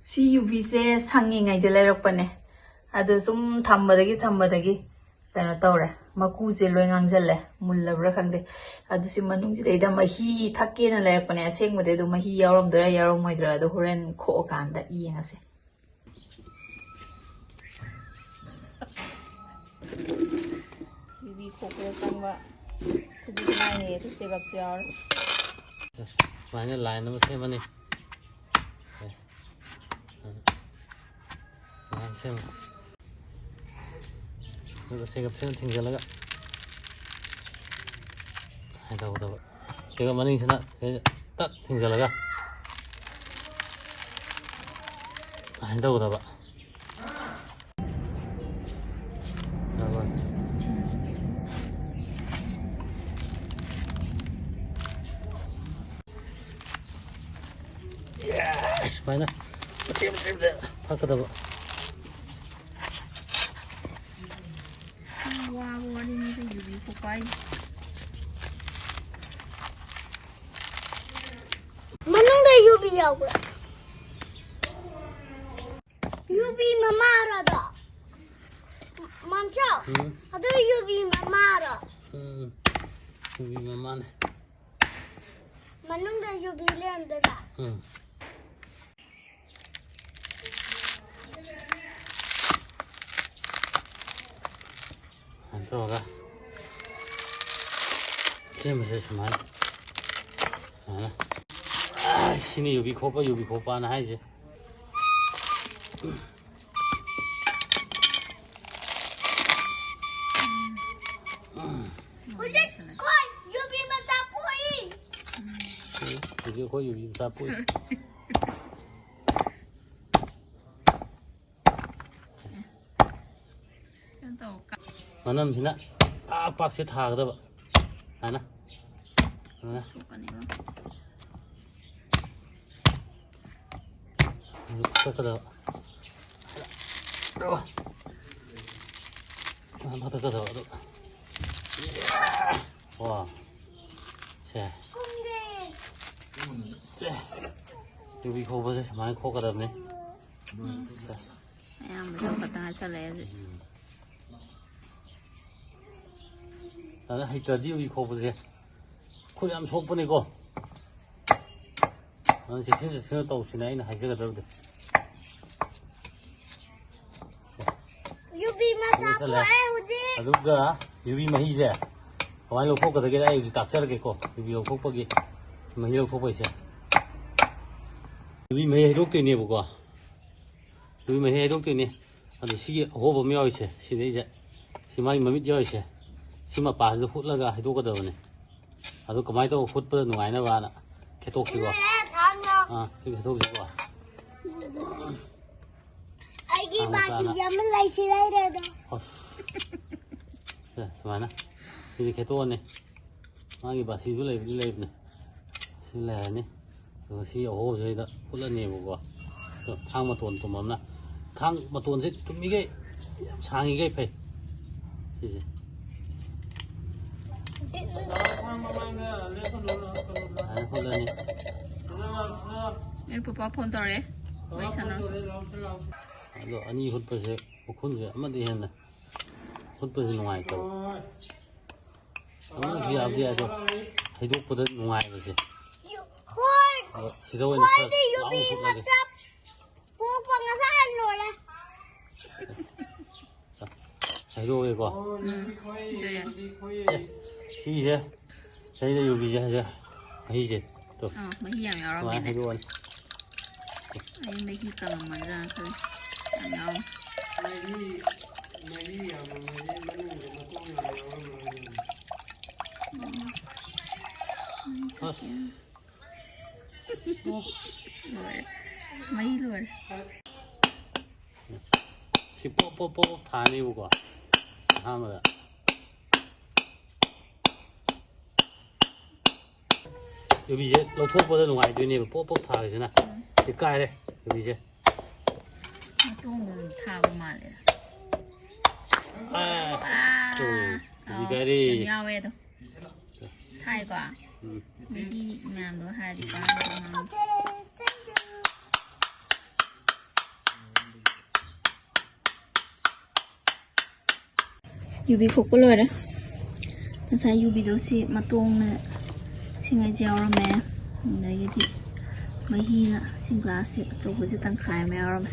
ꯁꯤ ꯌꯨꯕꯤꯁꯦ ꯁꯪꯉꯤꯉꯩꯗ ꯂꯩꯔꯛꯄꯅꯦ ꯑꯗꯣ ꯁꯨꯝ ꯊꯝꯕꯗꯒꯤ ꯀꯩꯅꯣ ꯇꯧꯔꯦ ꯃꯀꯨꯁꯦ ꯂꯣꯏ ꯉꯥꯡꯖꯜꯂꯦ ꯃꯨꯜꯂꯕ꯭ꯔꯥ ꯈꯪꯗꯦ ꯑꯗꯨ ꯁꯤ ꯃꯅꯨꯡꯁꯤꯗꯩꯗ ꯃꯍꯤ ꯊꯛꯀꯦꯅ ꯂꯩꯔꯛꯄꯅꯦ ꯑꯁꯦꯡꯕꯗꯤ ꯑꯗꯨ ꯃꯍꯤ ꯌꯥꯎꯔꯝꯗꯣꯏꯔꯥ ꯌꯥꯎꯔꯝꯃꯣꯏꯗ꯭ꯔꯥ ꯑꯗꯣ ꯍꯣꯔꯦꯟ ꯈꯣꯛꯑꯀꯥꯟꯗ ꯌꯦꯡꯉꯁꯦ ꯌꯨꯕꯤ ꯈꯣꯛꯄꯗ ꯆꯪꯕ ꯈꯨꯠꯁꯨ ꯈꯨꯠꯂꯥꯏꯅꯦ ꯑꯗꯨ ꯆꯦꯒꯞꯁꯨ ꯌꯥꯎꯔꯦ ꯁꯨꯃꯥꯏꯅ ꯂꯥꯏꯟ ꯑꯃ ꯁꯦꯝꯃꯅꯤ ꯂꯥꯏꯟ ꯁꯦꯝꯃ ꯑꯗꯨꯒ ꯆꯦꯒꯞꯁꯤꯅ ꯊꯤꯡꯖꯤꯜꯂꯒ ꯇꯧꯒꯗꯕ ꯆꯦꯒꯞ ꯃꯅꯤꯡꯁꯤꯅ ꯇꯛ ꯊꯤꯡꯖꯤꯜꯂꯒ ꯇꯧꯒꯗꯕ ꯁꯨꯃꯥꯏꯅ ꯃꯆꯦ ꯐꯛꯀꯗꯕ 와보 어린이들 유비 뽀빠이 만능대 유비하고요. 유비 마마라다. 많죠? 아들 유비 마마라. 유비 마마네. 만능대 유비를 한다다. 안 들어가. 쌤으세요, 정말. 신이 유비 코빠 하나 하지. 유비만 잡고이. 이제 거의 유비 잡고이. 만남지나 빡빡이 다 그러봐. 하나. 하나. 이거 뜯어다. 한번 뜯어다. 와. 자. 자. 여기 고버서 많이 코가 dab네. 무슨 것도 하셔야지. 나는 할때도 여기 고버서 코이 안 속보내고. 나는 진짜 생각도 없이 나이는 하이즈가 들어도. 유비만 잡고 해오지. 아두가 유비 마히제. 그만 놓고 그러게 나 여기 딱 자르겠고 유비 놓고 보기. 마히 놓고 보이세. 유비 마히 해독되니 보고. 유비 마히 해독되니. 아주 시기 호흡 묘이세. 시대 이제 시마이 마밋 여이세. 시마 빠져 훗라가 해독하더니. 아두 그만도 훗버도 누가이나 봐나. 개독시고. 이렇게 해독시고. 아기 맛이 야만 라이시라이래도. 자, 스마나. 이제 개독하네. 아기 맛이 레이네. 실내네. 시 호흡 저희다 훗라니 보고. 탕 마톤 또 뭡나. 탕 마톤세 좀 이게 상이게 배. 이제. 훗라니. 일부바 폰더래. 아도 아니 훗버세 콘세 아마도 했나. 훗버세 누가있다고. 아무리 아버지도 해독보다 누가이거지. 헐. 시도에 유비 맞잡. 뽀뽀가 살로래. 해독이고. 시제. 저희도 유비제 하자. 이제 또. 마히야 여러 많이 해독은. 아니 마히가 맞아. 안녕. mấy luôn chỉ 뽀뽀 다 내우고 하면 여기 이제 로토보다 농아이들이 뽀뽀 다 그러잖아. 이 까이래 여기 이제 똥은 다 말이야 ดีใจดิ เงาเว้ยตัวไทยกว่าวิธีงามตัวไทยดีกว่า UV khúc có lời đấy. Thật ra UV đó sẽ mà tuông nè. Xin ngay gieo ra mẹ. Đấy thì mấy hi nè. Xin glass sẽ cho với sẽ tăng khải mẹ ra mẹ.